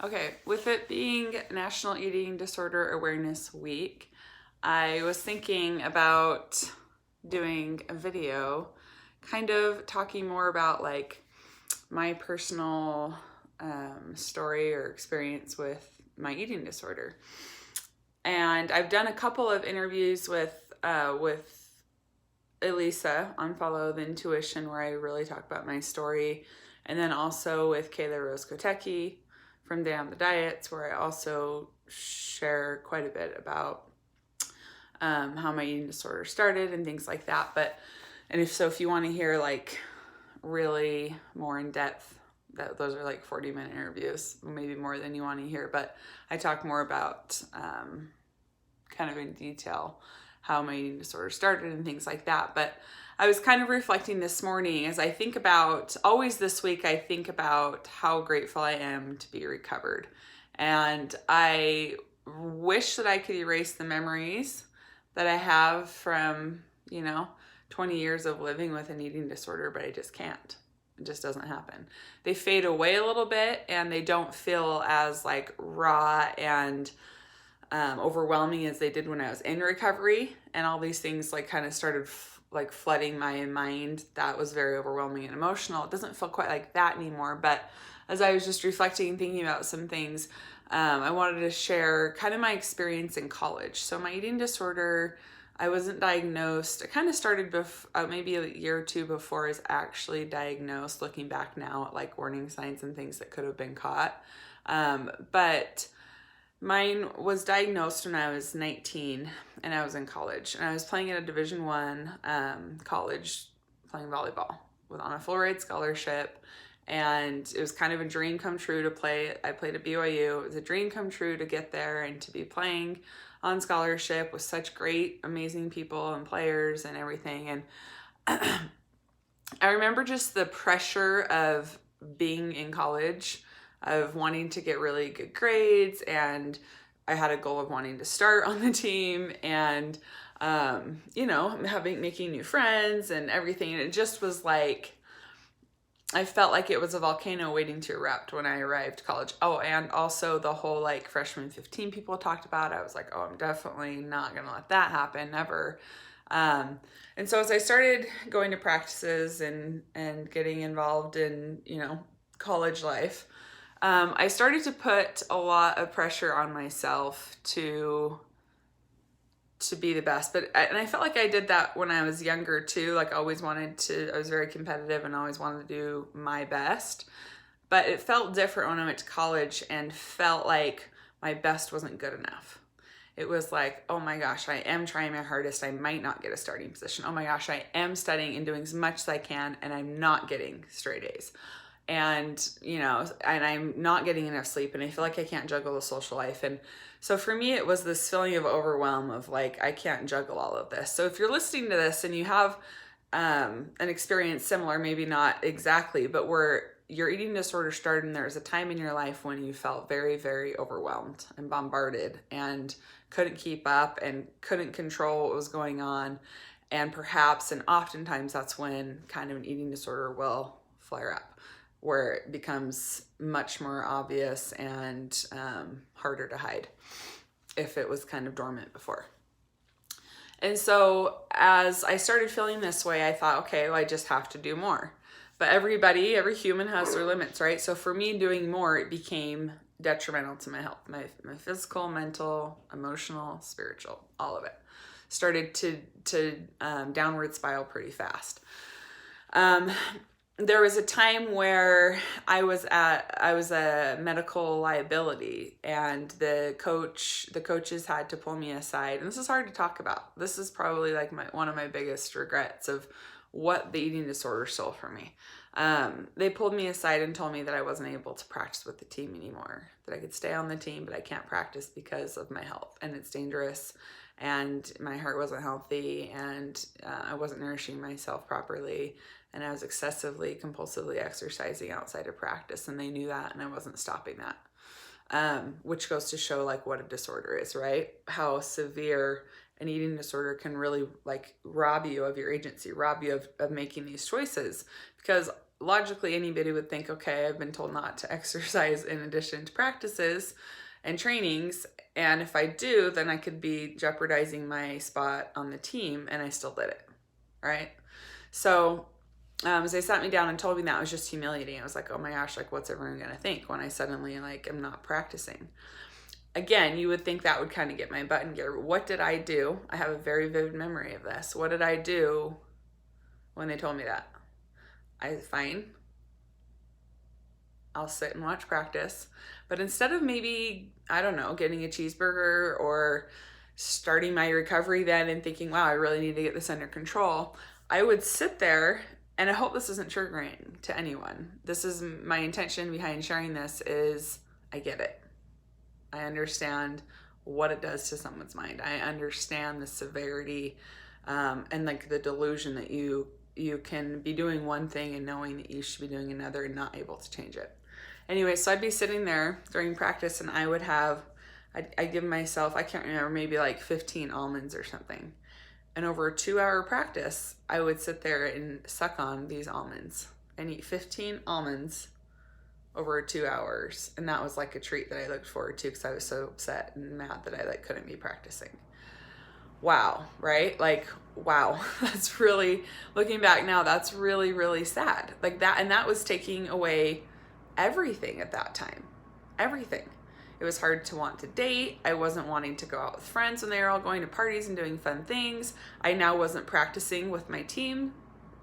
Okay, with it being National Eating Disorder Awareness Week, I was thinking about doing a video kind of talking more about like my personal story or experience with my eating disorder. And I've done a couple of interviews with Elisa on Follow the Intuition where I really talk about my story, and then also with Kayla Rose Kotecki from Day on the Diets, where I also share quite a bit about how my eating disorder started and things like that. And if you want to hear like really more in depth, those are like 40-minute interviews, maybe more than you want to hear. But I talk more about kind of in detail how my eating disorder started and things like that. But I was kind of reflecting this morning as I think about, always this week, I think about how grateful I am to be recovered. And I wish that I could erase the memories that I have from, 20 years of living with an eating disorder, but I just can't. It just doesn't happen. They fade away a little bit and they don't feel as like raw and overwhelming as they did when I was in recovery, and all these things like kind of started like flooding my mind. That was very overwhelming and emotional. It doesn't feel quite like that anymore. But as I was just reflecting and thinking about some things, I wanted to share kind of my experience in college. So my eating disorder, I wasn't diagnosed. It kind of started maybe a year or two before I was actually diagnosed, looking back now at like warning signs and things that could have been caught. But mine was diagnosed when I was 19 and I was in college, and I was playing at a Division I college, playing volleyball on a full ride scholarship. And it was kind of a dream come true to play. I played at BYU. It was a dream come true to get there and to be playing on scholarship with such great, amazing people and players and everything. And I remember just the pressure of being in college, of wanting to get really good grades, and I had a goal of wanting to start on the team, and making new friends and everything. And it just was like, I felt like it was a volcano waiting to erupt when I arrived to college. Oh, and also the whole like freshman 15 people talked about. I was like, oh, I'm definitely not gonna let that happen, never. And so as I started going to practices and getting involved in college life, I started to put a lot of pressure on myself to be the best. And I felt like I did that when I was younger too. Like I was very competitive and always wanted to do my best. But it felt different when I went to college and felt like my best wasn't good enough. It was like, oh my gosh, I am trying my hardest. I might not get a starting position. Oh my gosh, I am studying and doing as much as I can, and I'm not getting straight A's. And I'm not getting enough sleep, and I feel like I can't juggle the social life. And so for me, it was this feeling of overwhelm of like, I can't juggle all of this. So if you're listening to this and you have an experience similar, maybe not exactly, but where your eating disorder started and there was a time in your life when you felt very, very overwhelmed and bombarded and couldn't keep up and couldn't control what was going on. And perhaps, and oftentimes that's when kind of an eating disorder will flare up, where it becomes much more obvious and harder to hide if it was kind of dormant before. And so as I started feeling this way, I thought, okay, well, I just have to do more. But every human has their limits, right? So for me, doing more, it became detrimental to my health, my physical, mental, emotional, spiritual, all of it started to downward spiral pretty fast. There was a time where I was a medical liability, and the coaches had to pull me aside. And this is hard to talk about. This is probably like one of my biggest regrets of what the eating disorder stole from me. They pulled me aside and told me that I wasn't able to practice with the team anymore, that I could stay on the team, but I can't practice because of my health, and it's dangerous, and my heart wasn't healthy, and I wasn't nourishing myself properly, and I was excessively, compulsively exercising outside of practice, and they knew that, and I wasn't stopping that. Which goes to show like what a disorder is, right? How severe an eating disorder can really like rob you of your agency, rob you of making these choices. Because logically anybody would think, okay, I've been told not to exercise in addition to practices and trainings, and if I do, then I could be jeopardizing my spot on the team, and I still did it, right? So as they sat me down and told me that, it was just humiliating. I was like, oh my gosh, like what's everyone gonna think when I suddenly like am not practicing? Again, you would think that would kind of get my butt in gear. What did I do? I have a very vivid memory of this. What did I do when they told me that? Fine, I'll sit and watch practice. But instead of maybe, I don't know, getting a cheeseburger or starting my recovery then and thinking, wow, I really need to get this under control, I would sit there, and I hope this isn't triggering to anyone. This is my intention behind sharing this is I get it. I understand what it does to someone's mind. I understand the severity and like the delusion that you can be doing one thing and knowing that you should be doing another and not able to change it. Anyway, so I'd be sitting there during practice and I would have, I'd give myself, I can't remember, maybe like 15 almonds or something. And over a 2-hour practice, I would sit there and suck on these almonds and eat 15 almonds over 2 hours. And that was like a treat that I looked forward to because I was so upset and mad that I like couldn't be practicing. Wow, right? Like, wow, that's really, looking back now, that's really, really sad. Like that, and that was taking away everything at that time, everything. It was hard to want to date. I wasn't wanting to go out with friends when they were all going to parties and doing fun things. I now wasn't practicing with my team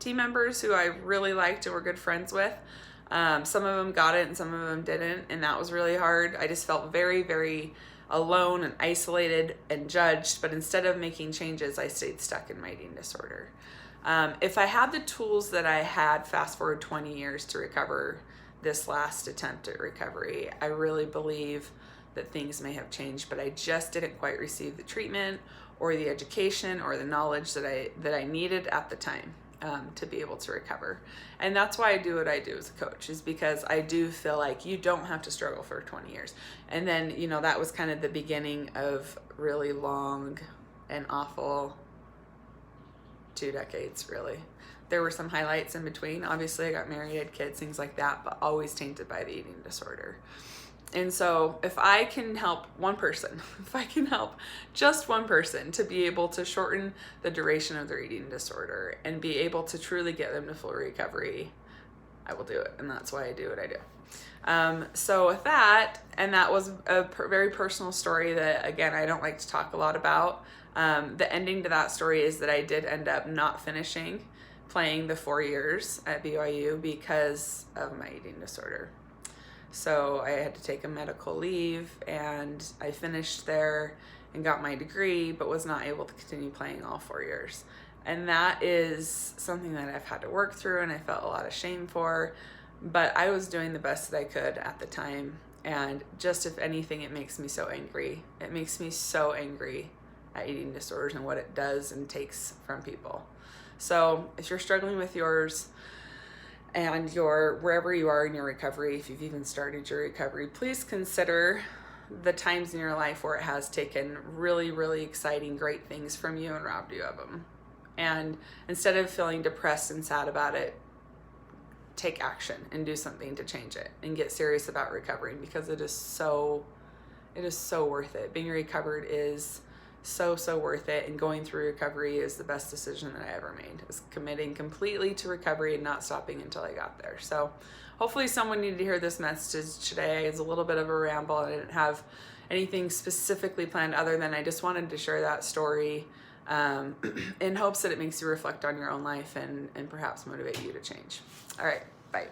members who I really liked and were good friends with. Some of them got it and some of them didn't, and that was really hard. I just felt very, very alone and isolated and judged, but instead of making changes, I stayed stuck in my eating disorder. If I had the tools that I had fast forward 20 years to recover this last attempt at recovery, I really believe that things may have changed, but I just didn't quite receive the treatment or the education or the knowledge that I needed at the time to be able to recover. And that's why I do what I do as a coach, is because I do feel like you don't have to struggle for 20 years. And then, you know, that was kind of the beginning of really long and awful 2 decades, really. There were some highlights in between. Obviously, I got married, had kids, things like that, but always tainted by the eating disorder. And so if I can help one person, if I can help just one person to be able to shorten the duration of their eating disorder and be able to truly get them to full recovery, I will do it. And that's why I do what I do. So with that, and that was a very personal story that, again, I don't like to talk a lot about. The ending to that story is that I did end up not finishing playing the 4 years at BYU because of my eating disorder. So I had to take a medical leave, and I finished there and got my degree, but was not able to continue playing all 4 years. And that is something that I've had to work through, and I felt a lot of shame for, but I was doing the best that I could at the time. And just, if anything, it makes me so angry. It makes me so angry at eating disorders and what it does and takes from people. So if you're struggling with yours, and wherever you are in your recovery, if you've even started your recovery, please consider the times in your life where it has taken really, really exciting, great things from you and robbed you of them. And instead of feeling depressed and sad about it, take action and do something to change it and get serious about recovering, because it is so worth it. Being recovered is so worth it, and going through recovery is the best decision that I ever made. Is committing completely to recovery and not stopping until I got there. So hopefully someone needed to hear this message today. It's a little bit of a ramble. I didn't have anything specifically planned other than I just wanted to share that story in hopes that it makes you reflect on your own life and perhaps motivate you to change. All right, bye.